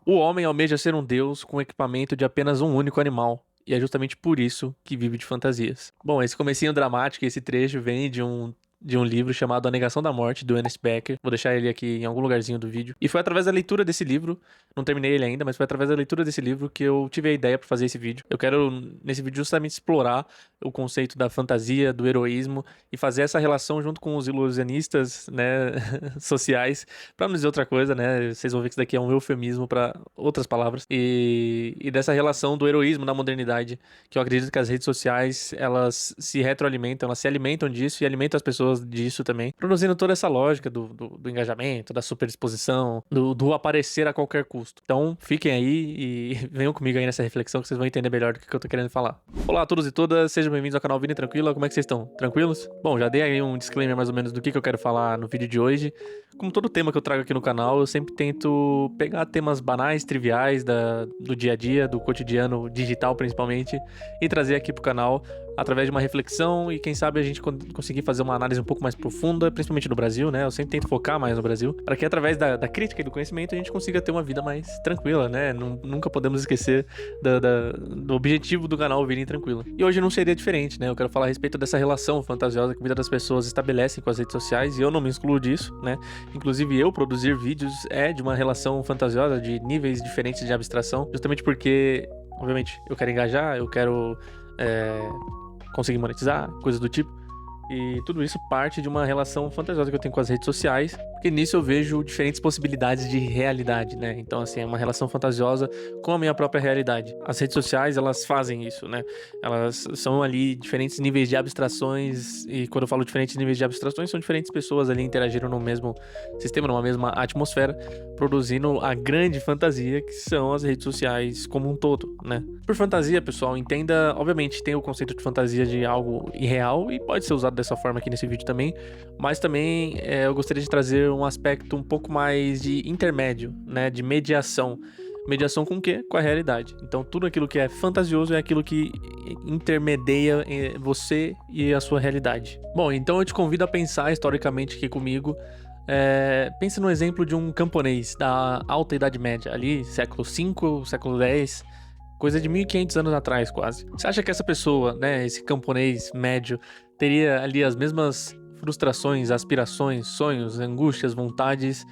O homem almeja ser um deus com equipamento de apenas um único animal, e é justamente por isso que vive de fantasias. Bom, esse comecinho dramático, esse trecho vem de um livro chamado A Negação da Morte, do Ernest Becker. Vou deixar ele aqui em algum lugarzinho do vídeo. E foi através da leitura desse livro, não terminei ele ainda, mas foi através da leitura desse livro que eu tive a ideia para fazer esse vídeo. Eu quero, nesse vídeo, justamente explorar o conceito da fantasia, do heroísmo, e fazer essa relação junto com os ilusionistas, né, sociais, para não dizer outra coisa, né? Vocês vão ver que isso daqui é um eufemismo para outras palavras. E dessa relação do heroísmo na modernidade, que eu acredito que as redes sociais, elas se retroalimentam, elas se alimentam disso e alimentam as pessoas disso também, produzindo toda essa lógica do engajamento, da superexposição, do aparecer a qualquer custo. Então, fiquem aí e venham comigo aí nessa reflexão que vocês vão entender melhor do que eu tô querendo falar. Olá a todos e todas, sejam bem-vindos ao canal Vini Tranquila, como é que vocês estão? Tranquilos? Bom, já dei aí um disclaimer mais ou menos do que eu quero falar no vídeo de hoje. Como todo tema que eu trago aqui no canal, eu sempre tento pegar temas banais, triviais do dia a dia, do cotidiano digital principalmente, e trazer aqui pro canal através de uma reflexão e quem sabe a gente conseguir fazer uma análise um pouco mais profunda, principalmente no Brasil, né? Eu sempre tento focar mais no Brasil, para que através da crítica e do conhecimento a gente consiga ter uma vida mais tranquila, né? Nunca podemos esquecer do objetivo do canal Vini Tranquila. E hoje não seria diferente, né? Eu quero falar a respeito dessa relação fantasiosa que muitas das pessoas estabelecem com as redes sociais, e eu não me excluo disso, né? Inclusive eu produzir vídeos é de uma relação fantasiosa, de níveis diferentes de abstração, justamente porque, obviamente, eu quero engajar, eu quero conseguir monetizar, coisas do tipo. E tudo isso parte de uma relação fantasiosa que eu tenho com as redes sociais, porque nisso eu vejo diferentes possibilidades de realidade, né? Então, assim, é uma relação fantasiosa com a minha própria realidade. As redes sociais, elas fazem isso, né? Elas são ali diferentes níveis de abstrações, e quando eu falo diferentes níveis de abstrações, são diferentes pessoas ali interagindo no mesmo sistema, numa mesma atmosfera, produzindo a grande fantasia que são as redes sociais como um todo, né? Por fantasia, pessoal, entenda, obviamente, tem o conceito de fantasia de algo irreal e pode ser usado dessa forma aqui nesse vídeo também, mas também eu gostaria de trazer um aspecto um pouco mais de intermédio, né, de mediação. Mediação com o quê? Com a realidade. Então tudo aquilo que é fantasioso é aquilo que intermedia você e a sua realidade. Bom, então eu te convido a pensar historicamente aqui comigo. Pense no exemplo de um camponês da Alta Idade Média, ali século V, século X, coisa de 1500 anos atrás, quase. Você acha que essa pessoa, né, esse camponês médio, teria ali as mesmas frustrações, aspirações, sonhos, angústias, vontades,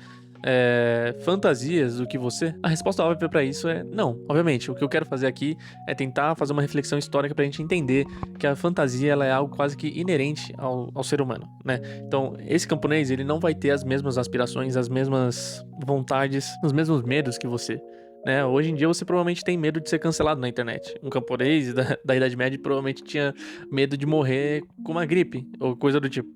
fantasias do que você? A resposta óbvia pra isso é não. Obviamente, o que eu quero fazer aqui é tentar fazer uma reflexão histórica pra gente entender que a fantasia ela é algo quase que inerente ao ser humano, né? Então, esse camponês, ele não vai ter as mesmas aspirações, as mesmas vontades, os mesmos medos que você. Né? Hoje em dia você provavelmente tem medo de ser cancelado na internet. Um camponês da Idade Média provavelmente tinha medo de morrer com uma gripe ou coisa do tipo.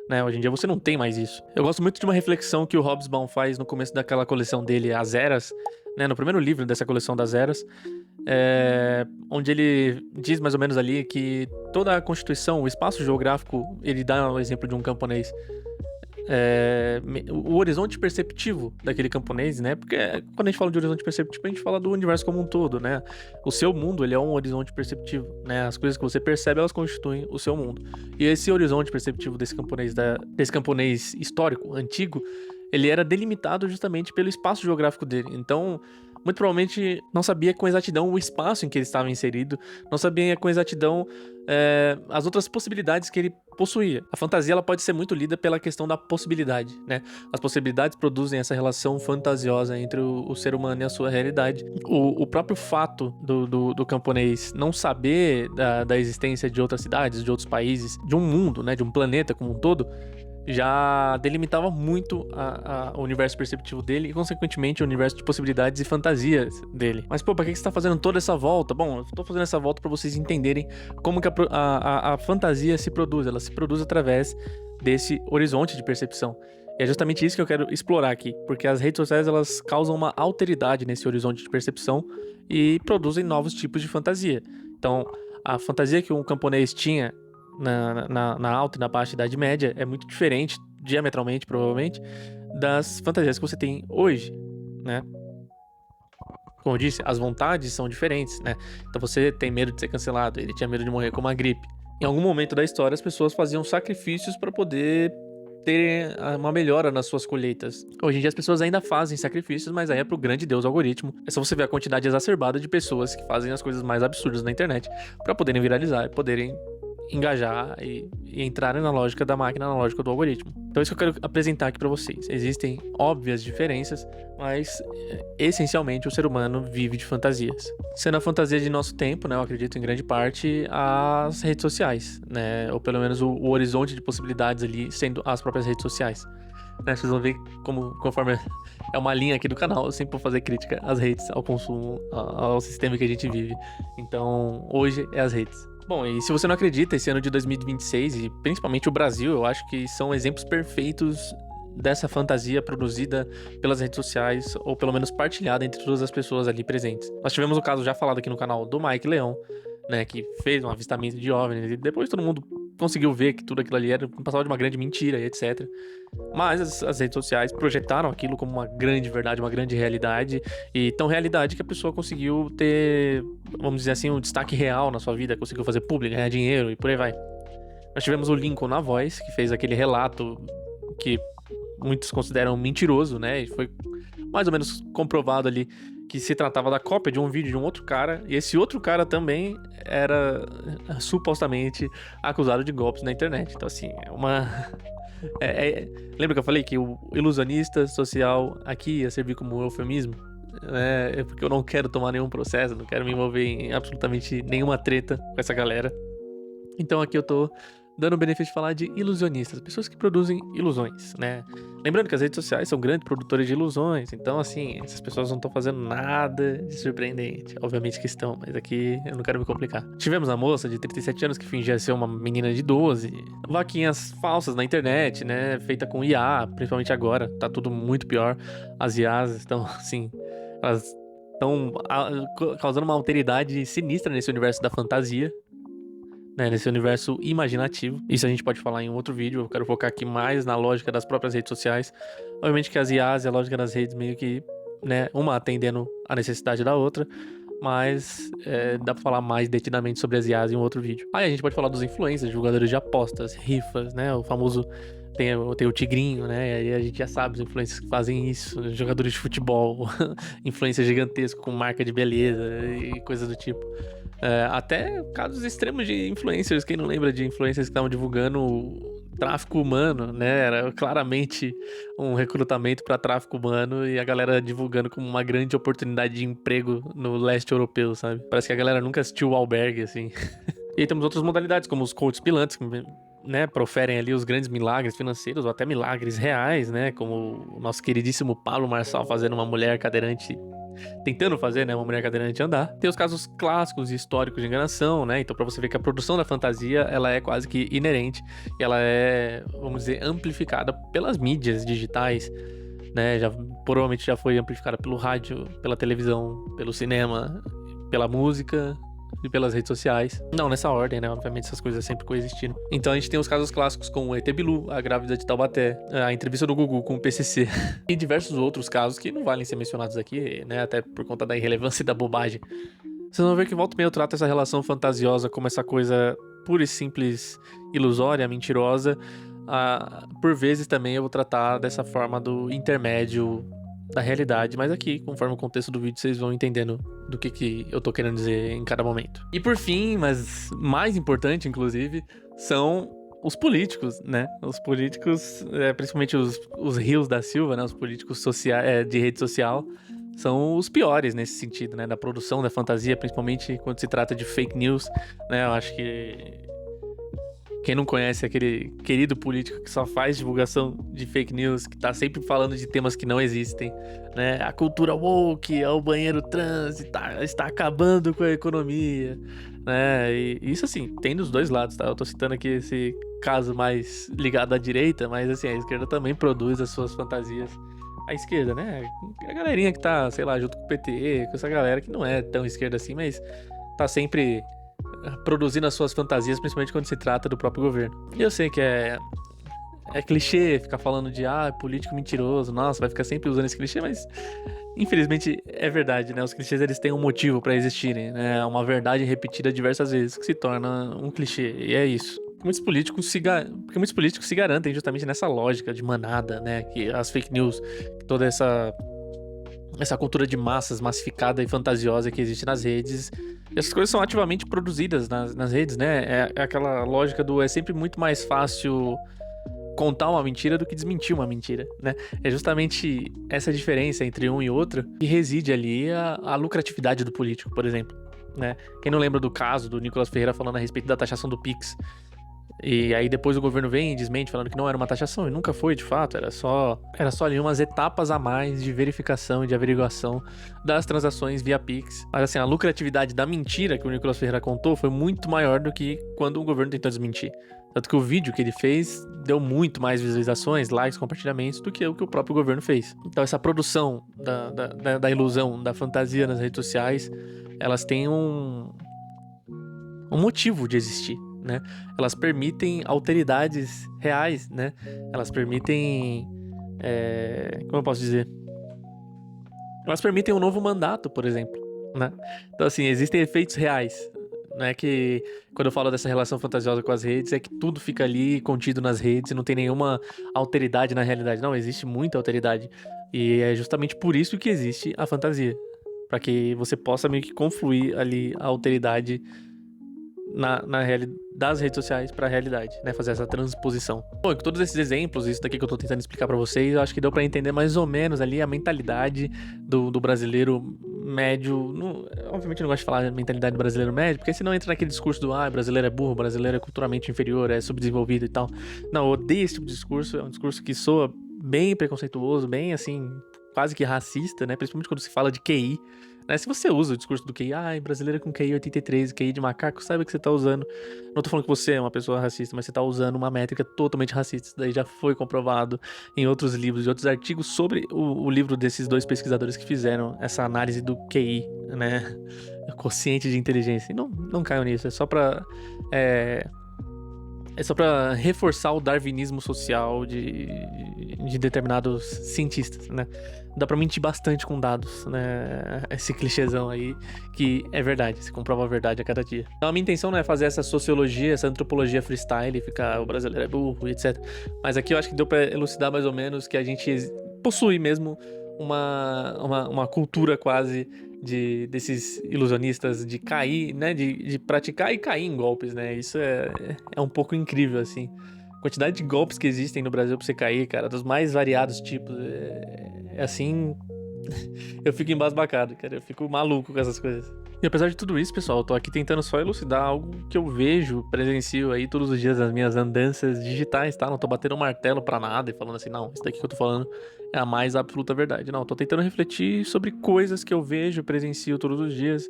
Né? Hoje em dia você não tem mais isso. Eu gosto muito de uma reflexão que o Hobsbawm faz no começo daquela coleção dele, As Eras, né? No primeiro livro dessa coleção das Eras, onde ele diz mais ou menos ali que toda a constituição, o espaço geográfico, ele dá o exemplo de um camponês. O horizonte perceptivo daquele camponês, né? Porque quando a gente fala de horizonte perceptivo, a gente fala do universo como um todo, né? O seu mundo, ele é um horizonte perceptivo, né? As coisas que você percebe, elas constituem o seu mundo. E esse horizonte perceptivo desse camponês histórico, antigo, ele era delimitado justamente pelo espaço geográfico dele. Então, muito provavelmente não sabia com exatidão o espaço em que ele estava inserido, não sabia com exatidão as outras possibilidades que ele possuía. A fantasia ela pode ser muito lida pela questão da possibilidade, né? As possibilidades produzem essa relação fantasiosa entre o ser humano e a sua realidade. O próprio fato do camponês não saber da existência de outras cidades, de outros países, de um mundo, né? De um planeta como um todo, já delimitava muito o universo perceptivo dele e, consequentemente, o universo de possibilidades e fantasias dele. Mas, pô, pra que você tá fazendo toda essa volta? Bom, eu tô fazendo essa volta pra vocês entenderem como que a fantasia se produz. Ela se produz através desse horizonte de percepção. E é justamente isso que eu quero explorar aqui, porque as redes sociais, elas causam uma alteridade nesse horizonte de percepção e produzem novos tipos de fantasia. Então, a fantasia que um camponês tinha na alta e na baixa Idade Média é muito diferente, diametralmente, provavelmente, das fantasias que você tem hoje, né? Como eu disse, as vontades são diferentes, né? Então você tem medo de ser cancelado, ele tinha medo de morrer com uma gripe. Em algum momento da história, as pessoas faziam sacrifícios para poder terem uma melhora nas suas colheitas. Hoje em dia as pessoas ainda fazem sacrifícios, mas aí é pro grande Deus algoritmo. É só você ver a quantidade exacerbada de pessoas que fazem as coisas mais absurdas na internet pra poderem viralizar e poderem engajar e entrarem na lógica da máquina, na lógica do algoritmo. Então isso que eu quero apresentar aqui pra vocês. Existem óbvias diferenças, mas essencialmente o ser humano vive de fantasias. Sendo a fantasia de nosso tempo, né, eu acredito em grande parte, as redes sociais, né, ou pelo menos o horizonte de possibilidades ali sendo as próprias redes sociais. Né, vocês vão ver conforme é uma linha aqui do canal, eu sempre vou fazer crítica às redes, ao consumo, ao sistema que a gente vive. Então, hoje é as redes. Bom, e se você não acredita, esse ano de 2026, e principalmente o Brasil, eu acho que são exemplos perfeitos dessa fantasia produzida pelas redes sociais, ou pelo menos partilhada entre todas as pessoas ali presentes. Nós tivemos o caso já falado aqui no canal do Mike Leão, né, que fez um avistamento de OVNIs, e depois todo mundo conseguiu ver que tudo aquilo ali era passava de uma grande mentira e etc. Mas as redes sociais projetaram aquilo como uma grande verdade, uma grande realidade, e tão realidade que a pessoa conseguiu ter, vamos dizer assim, um destaque real na sua vida, conseguiu fazer público, ganhar dinheiro e por aí vai. Nós tivemos o Lincoln na Voz, que fez aquele relato que muitos consideram mentiroso, né, e foi mais ou menos comprovado ali que se tratava da cópia de um vídeo de um outro cara, e esse outro cara também era supostamente acusado de golpes na internet. Então, assim, é uma... Lembra que eu falei que o ilusionista social aqui ia servir como eufemismo? É porque eu não quero tomar nenhum processo, não quero me envolver em absolutamente nenhuma treta com essa galera. Então aqui eu tô dando o benefício de falar de ilusionistas, pessoas que produzem ilusões, né? Lembrando que as redes sociais são grandes produtores de ilusões, então assim, essas pessoas não estão fazendo nada de surpreendente. Obviamente que estão, mas aqui eu não quero me complicar. Tivemos a moça de 37 anos que fingia ser uma menina de 12, vaquinhas falsas na internet, né? Feita com IA, principalmente agora, tá tudo muito pior. As IAs estão, assim, elas estão causando uma alteridade sinistra nesse universo da fantasia, né, nesse universo imaginativo. Isso a gente pode falar em um outro vídeo. Eu quero focar aqui mais na lógica das próprias redes sociais. Obviamente que as IAs e a lógica das redes meio que, né, uma atendendo a necessidade da outra, mas dá pra falar mais detidamente sobre as IAs em um outro vídeo. Aí a gente pode falar dos influencers, jogadores de apostas, rifas, né, o famoso tem o Tigrinho, né, e aí a gente já sabe os influencers que fazem isso, jogadores de futebol, influência gigantesco com marca de beleza e coisas do tipo. Até casos extremos de influencers. Quem não lembra de influencers que estavam divulgando tráfico humano, né? Era claramente um recrutamento para tráfico humano e a galera divulgando como uma grande oportunidade de emprego no leste europeu, sabe? Parece que a galera nunca assistiu o Albergue, assim. E aí temos outras modalidades, como os coaches pilantes, que, né, proferem ali os grandes milagres financeiros ou até milagres reais, né? Como o nosso queridíssimo Pablo Marçal fazendo uma mulher cadeirante, tentando fazer, né, uma mulher cadeirante andar. Tem os casos clássicos e históricos de enganação, né? Então, pra você ver que a produção da fantasia, ela é quase que inerente e ela é, vamos dizer, amplificada pelas mídias digitais, né? Provavelmente já foi amplificada pelo rádio, pela televisão, pelo cinema, pela música e pelas redes sociais. Não nessa ordem, né? Obviamente essas coisas sempre coexistiram. Então a gente tem os casos clássicos como o ET Bilu, a grávida de Taubaté, a entrevista do Gugu com o PCC e diversos outros casos que não valem ser mencionados aqui, né? Até por conta da irrelevância e da bobagem. Vocês vão ver que volta e meia eu trato essa relação fantasiosa como essa coisa pura e simples, ilusória, mentirosa. Por vezes também eu vou tratar dessa forma do intermédio da realidade, mas aqui, conforme o contexto do vídeo, vocês vão entendendo do que eu tô querendo dizer em cada momento. E por fim, mas mais importante, inclusive, são os políticos, né? Os políticos, principalmente os rios da Silva, né? Os políticos de rede social, são os piores nesse sentido, né? Da produção da fantasia, principalmente quando se trata de fake news, né? Eu acho que quem não conhece aquele querido político que só faz divulgação de fake news, que tá sempre falando de temas que não existem, né? A cultura woke, o banheiro trans, está acabando com a economia, né? E isso, assim, tem dos dois lados, tá? Eu tô citando aqui esse caso mais ligado à direita, mas, assim, a esquerda também produz as suas fantasias. A esquerda, né? A galerinha que tá, sei lá, junto com o PT, com essa galera que não é tão esquerda assim, mas tá sempre produzindo as suas fantasias, principalmente quando se trata do próprio governo. E eu sei que é clichê ficar falando de político mentiroso, nossa, vai ficar sempre usando esse clichê, mas infelizmente é verdade, né? Os clichês, eles têm um motivo pra existirem, né? Uma verdade repetida diversas vezes que se torna um clichê, e é isso. porque muitos políticos se garantem justamente nessa lógica de manada, né? Que as fake news, toda essa cultura de massas massificada e fantasiosa que existe nas redes. Essas coisas são ativamente produzidas nas redes, né? É aquela lógica é sempre muito mais fácil contar uma mentira do que desmentir uma mentira, né? É justamente essa diferença entre um e outro que reside ali a lucratividade do político, por exemplo, né? Quem não lembra do caso do Nicolas Ferreira falando a respeito da taxação do Pix? E aí depois o governo vem e desmente falando que não era uma taxação, e nunca foi de fato, era só ali umas etapas a mais de verificação e de averiguação das transações via Pix. Mas assim, a lucratividade da mentira que o Nicolas Ferreira contou foi muito maior do que quando o governo tentou desmentir. Tanto que o vídeo que ele fez deu muito mais visualizações, likes, compartilhamentos do que o próprio governo fez. Então essa produção da ilusão, da fantasia nas redes sociais, elas têm um motivo de existir, né? Elas permitem alteridades reais, né? Elas permitem... como eu posso dizer? Elas permitem um novo mandato, por exemplo, né? Então assim, existem efeitos reais. Não é que quando eu falo dessa relação fantasiosa com as redes, é que tudo fica ali contido nas redes e não tem nenhuma alteridade na realidade. Não, existe muita alteridade. E é justamente por isso que existe a fantasia. Para que você possa meio que confluir ali a alteridade das redes sociais para a realidade, né? Fazer essa transposição. Bom, e com todos esses exemplos, isso daqui que eu tô tentando explicar para vocês, eu acho que deu para entender mais ou menos ali a mentalidade do brasileiro médio. Obviamente eu não gosto de falar mentalidade do brasileiro médio, porque senão entra naquele discurso do brasileiro é burro, brasileiro é culturalmente inferior, é subdesenvolvido e tal. Não, eu odeio esse tipo de discurso, é um discurso que soa bem preconceituoso, bem assim, quase que racista, né? Principalmente quando se fala de QI. Né? Se você usa o discurso do QI, brasileiro com QI 83, QI de macaco, saiba que você tá usando. Não tô falando que você é uma pessoa racista, mas você tá usando uma métrica totalmente racista. Isso daí já foi comprovado em outros livros e outros artigos sobre o livro desses dois pesquisadores que fizeram essa análise do QI, né? Quociente de inteligência. E não caiam nisso, é só pra reforçar o darwinismo social de determinados cientistas, né? Dá pra mentir bastante com dados, né? Esse clichêzão aí, que é verdade, se comprova a verdade a cada dia. Então a minha intenção não é fazer essa sociologia, essa antropologia freestyle, ficar o brasileiro é burro, etc. Mas aqui eu acho que deu pra elucidar mais ou menos que a gente possui mesmo uma cultura quase desses ilusionistas de cair, né? De praticar e cair em golpes, né? Isso é um pouco incrível, assim. A quantidade de golpes que existem no Brasil pra você cair, cara, dos mais variados tipos. É assim. Eu fico embasbacado, cara. Eu fico maluco com essas coisas. E apesar de tudo isso, pessoal, eu tô aqui tentando só elucidar algo que eu vejo, presencio aí todos os dias nas minhas andanças digitais, tá? Não tô batendo um martelo pra nada e falando assim, não, isso daqui que eu tô falando é a mais absoluta verdade. Não, eu tô tentando refletir sobre coisas que eu vejo, presencio todos os dias.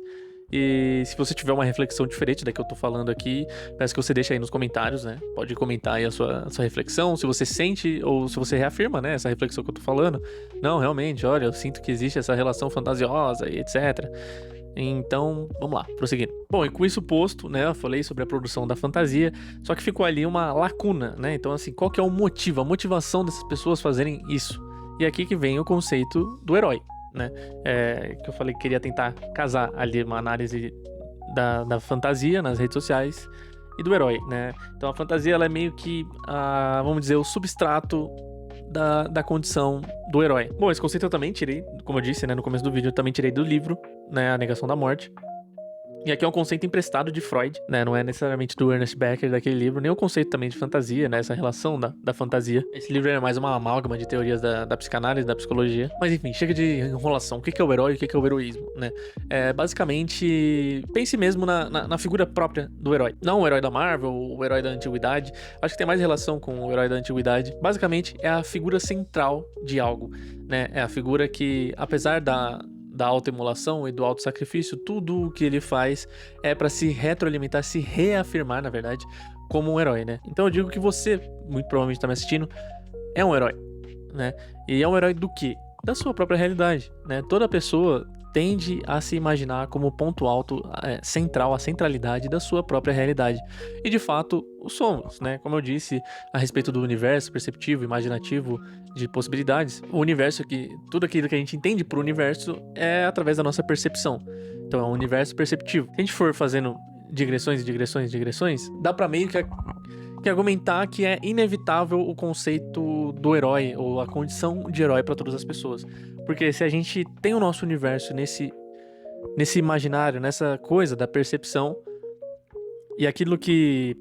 E se você tiver uma reflexão diferente da que eu tô falando aqui, peço que você deixe aí nos comentários, né? Pode comentar aí a sua reflexão, se você sente ou se você reafirma, né, essa reflexão que eu tô falando. Não, realmente, olha, eu sinto que existe essa relação fantasiosa e etc. Então, vamos lá, prosseguindo. Bom, e com isso posto, né, eu falei sobre a produção da fantasia, só que ficou ali uma lacuna, né? Então, assim, qual que é o motivo, a motivação dessas pessoas fazerem isso? E aqui que vem o conceito do herói, né? Que eu falei que queria tentar casar ali uma análise da fantasia nas redes sociais e do herói, né? Então a fantasia ela é meio que, vamos dizer, o substrato da condição do herói. Bom, esse conceito eu também tirei, como eu disse, né, no começo do vídeo, eu também tirei do livro, né, A Negação da Morte. E aqui é um conceito emprestado de Freud, né? Não é necessariamente do Ernest Becker daquele livro, nem o conceito também de fantasia, né? Essa relação da fantasia. Esse livro é mais uma amálgama de teorias da psicanálise, da psicologia. Mas enfim, chega de enrolação. O que é o herói e o que é o heroísmo, né? Basicamente, pense mesmo na figura própria do herói. Não o herói da Marvel, o herói da antiguidade. Acho que tem mais relação com o herói da antiguidade. Basicamente, é a figura central de algo, né? É a figura que, apesar da autoemulação e do autossacrifício, tudo o que ele faz é para se retroalimentar, se reafirmar, na verdade, como um herói, né? Então eu digo que você, muito provavelmente tá me assistindo, é um herói, né? E é um herói do quê? Da sua própria realidade, né? Toda pessoa tende a se imaginar como ponto alto central, a centralidade da sua própria realidade. E de fato, o somos, né? Como eu disse a respeito do universo perceptivo, imaginativo, de possibilidades, o universo tudo aquilo que a gente entende por universo é através da nossa percepção. Então é um universo perceptivo. Se a gente for fazendo digressões, dá pra meio que argumentar que é inevitável o conceito do herói, ou a condição de herói para todas as pessoas. Porque se a gente tem o nosso universo nesse imaginário, nessa coisa da percepção, e aquilo que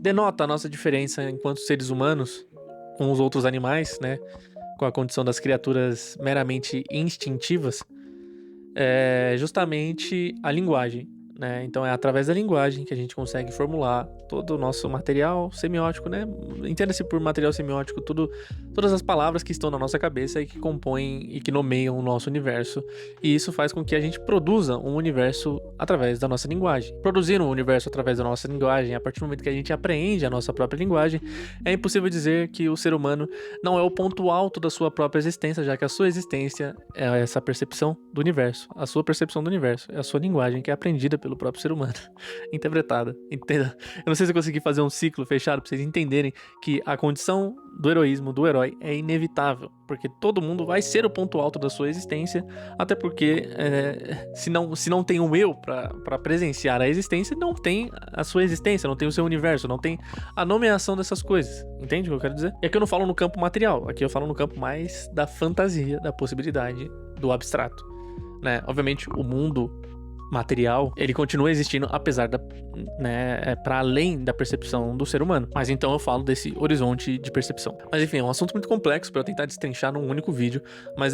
denota a nossa diferença enquanto seres humanos com os outros animais, né? Com a condição das criaturas meramente instintivas, é justamente a linguagem, né? Então é através da linguagem que a gente consegue formular todo o nosso material semiótico, né? Entenda-se por material semiótico todas as palavras que estão na nossa cabeça e que compõem e que nomeiam o nosso universo. E isso faz com que a gente produza um universo através da nossa linguagem. Produzir um universo através da nossa linguagem, a partir do momento que a gente apreende a nossa própria linguagem, é impossível dizer que o ser humano não é o ponto alto da sua própria existência, já que a sua existência é essa percepção do universo. A sua percepção do universo é a sua linguagem, que é aprendida pelo próprio ser humano, interpretada. Entenda? Eu não sei se eu consegui fazer um ciclo fechado pra vocês entenderem que a condição do heroísmo, do herói, é inevitável, porque todo mundo vai ser o ponto alto da sua existência, até porque se não tem um eu pra presenciar a existência, não tem a sua existência, não tem o seu universo, não tem a nomeação dessas coisas. Entende o que eu quero dizer? E aqui eu não falo no campo material, aqui eu falo no campo mais da fantasia, da possibilidade, do abstrato, né? Obviamente o mundo material, ele continua existindo apesar da, né, para além da percepção do ser humano. Mas então eu falo desse horizonte de percepção. Mas enfim, é um assunto muito complexo para eu tentar destrinchar num único vídeo, mas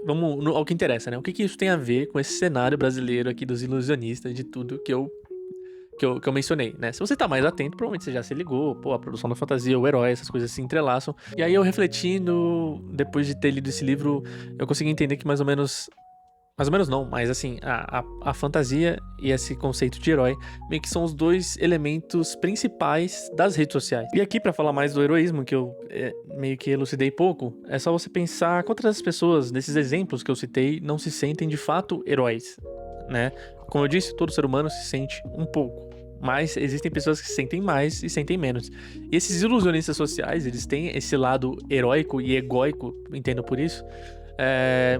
vamos ao que interessa, né? O que isso tem a ver com esse cenário brasileiro aqui dos ilusionistas, de tudo que eu mencionei, né? Se você tá mais atento, provavelmente você já se ligou, pô, a produção da fantasia, o herói, essas coisas se entrelaçam. E aí eu refletindo, depois de ter lido esse livro, eu consegui entender que mais ou menos não, mas assim, a fantasia e esse conceito de herói meio que são os dois elementos principais das redes sociais. E aqui, pra falar mais do heroísmo, que eu meio que elucidei pouco, é só você pensar quantas das pessoas, desses exemplos que eu citei, não se sentem de fato heróis, né? Como eu disse, todo ser humano se sente um pouco, mas existem pessoas que se sentem mais e sentem menos. E esses ilusionistas sociais, eles têm esse lado heróico e egóico, entendo por isso,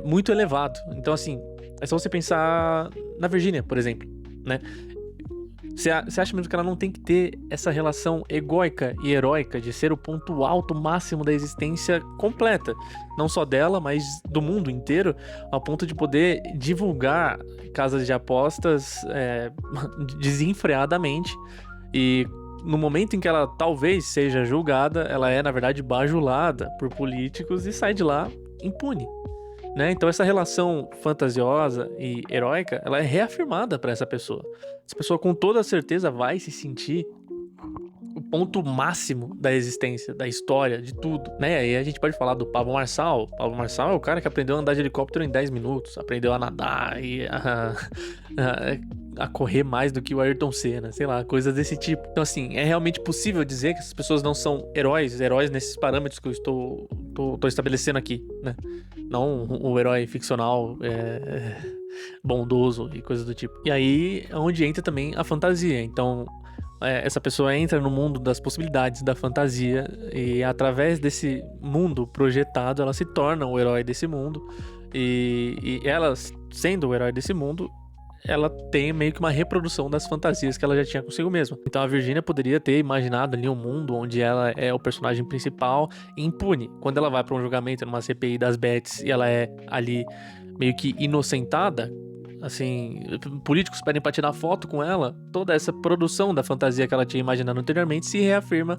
muito elevado. Então, assim, é só você pensar na Virgínia, por exemplo, né? Você acha mesmo que ela não tem que ter essa relação egóica e heróica de ser o ponto alto máximo da existência completa, não só dela, mas do mundo inteiro, ao ponto de poder divulgar casas de apostas desenfreadamente, e no momento em que ela talvez seja julgada, ela é, na verdade, bajulada por políticos e sai de lá impune, né? Então essa relação fantasiosa e heróica, ela é reafirmada para essa pessoa. Essa pessoa com toda certeza vai se sentir o ponto máximo da existência, da história, de tudo, né? Aí a gente pode falar do Pablo Marçal. Pablo Marçal é o cara que aprendeu a andar de helicóptero em 10 minutos, aprendeu a nadar e a correr mais do que o Ayrton Senna, sei lá, coisas desse tipo. Então, assim, é realmente possível dizer que essas pessoas não são heróis nesses parâmetros que eu estou estabelecendo aqui, né? Não o herói ficcional, bondoso e coisas do tipo. E aí é onde entra também a fantasia. Então, essa pessoa entra no mundo das possibilidades da fantasia e através desse mundo projetado, ela se torna o herói desse mundo. E ela, sendo o herói desse mundo, ela tem meio que uma reprodução das fantasias que ela já tinha consigo mesma. Então a Virgínia poderia ter imaginado ali um mundo onde ela é o personagem principal impune. Quando ela vai para um julgamento numa CPI das bets e ela é ali meio que inocentada, assim, políticos pedem pra tirar foto com ela, toda essa produção da fantasia que ela tinha imaginado anteriormente se reafirma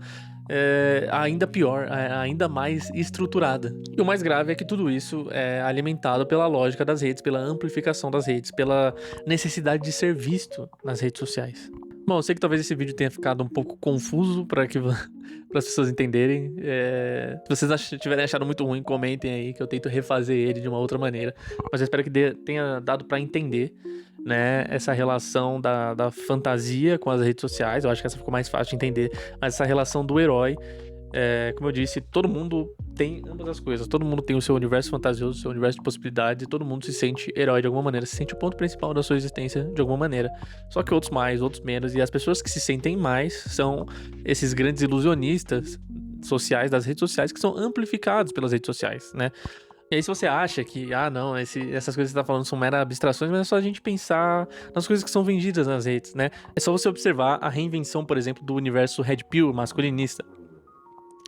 ainda pior, ainda mais estruturada. E o mais grave é que tudo isso é alimentado pela lógica das redes, pela amplificação das redes, pela necessidade de ser visto nas redes sociais. Bom, eu sei que talvez esse vídeo tenha ficado um pouco confuso para as pessoas entenderem. Se vocês tiverem achado muito ruim, comentem aí que eu tento refazer ele de uma outra maneira. Mas eu espero que tenha dado para entender, né, essa relação da fantasia com as redes sociais. Eu acho que essa ficou mais fácil de entender. Mas essa relação do herói, como eu disse, todo mundo tem ambas as coisas. Todo mundo tem o seu universo fantasioso, o seu universo de possibilidades, e todo mundo se sente herói de alguma maneira, se sente o ponto principal da sua existência de alguma maneira. Só que outros mais, outros menos, e as pessoas que se sentem mais são esses grandes ilusionistas sociais das redes sociais, que são amplificados pelas redes sociais, né? E aí, se você acha que, não, essas coisas que você tá falando são meras abstrações, mas é só a gente pensar nas coisas que são vendidas nas redes, né? É só você observar a reinvenção, por exemplo, do universo Red Pill masculinista.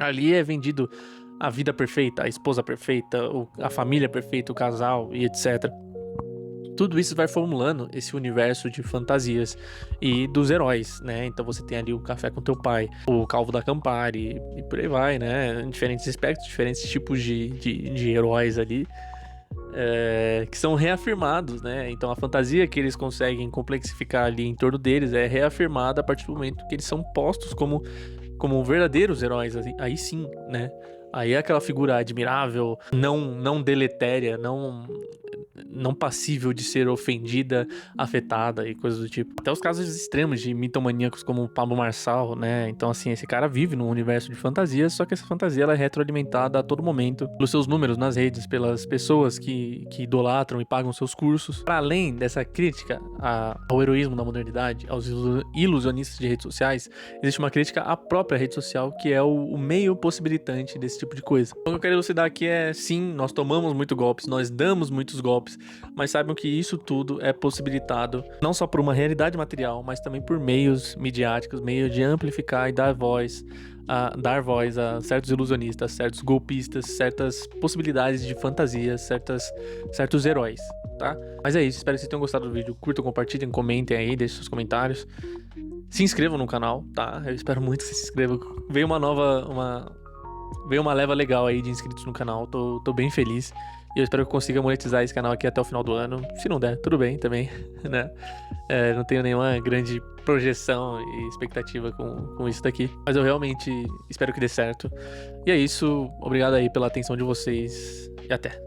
Ali é vendido a vida perfeita, a esposa perfeita, a família perfeita, o casal e etc. Tudo isso vai formulando esse universo de fantasias e dos heróis, né? Então você tem ali o Café com Teu Pai, o Calvo da Campari e por aí vai, né? Em diferentes aspectos, diferentes tipos de heróis ali, que são reafirmados, né? Então a fantasia que eles conseguem complexificar ali em torno deles é reafirmada a partir do momento que eles são postos como verdadeiros heróis, aí sim, né? Aí é aquela figura admirável, não deletéria, não passível de ser ofendida, afetada e coisas do tipo. Até os casos extremos de mitomaníacos como o Pablo Marçal, né? Então, assim, esse cara vive num universo de fantasia, só que essa fantasia ela é retroalimentada a todo momento pelos seus números nas redes, pelas pessoas que idolatram e pagam seus cursos. Para além dessa crítica ao heroísmo da modernidade, aos ilusionistas de redes sociais, existe uma crítica à própria rede social, que é o meio possibilitante desse tipo de coisa. Então, o que eu quero elucidar aqui é, sim, nós tomamos muitos golpes, nós damos muitos golpes, mas saibam que isso tudo é possibilitado não só por uma realidade material, mas também por meios midiáticos, meio de amplificar e dar voz a certos ilusionistas, certos golpistas, certas possibilidades de fantasia, certos heróis, tá? Mas é isso, espero que vocês tenham gostado do vídeo. Curtam, compartilhem, comentem aí, deixem seus comentários. Se inscrevam no canal, tá? Eu espero muito que vocês se inscrevam. Veio uma leva legal aí de inscritos no canal, tô bem feliz. E eu espero que eu consiga monetizar esse canal aqui até o final do ano. Se não der, tudo bem também, né? Não tenho nenhuma grande projeção e expectativa com isso daqui. Mas eu realmente espero que dê certo. E é isso. Obrigado aí pela atenção de vocês. E até.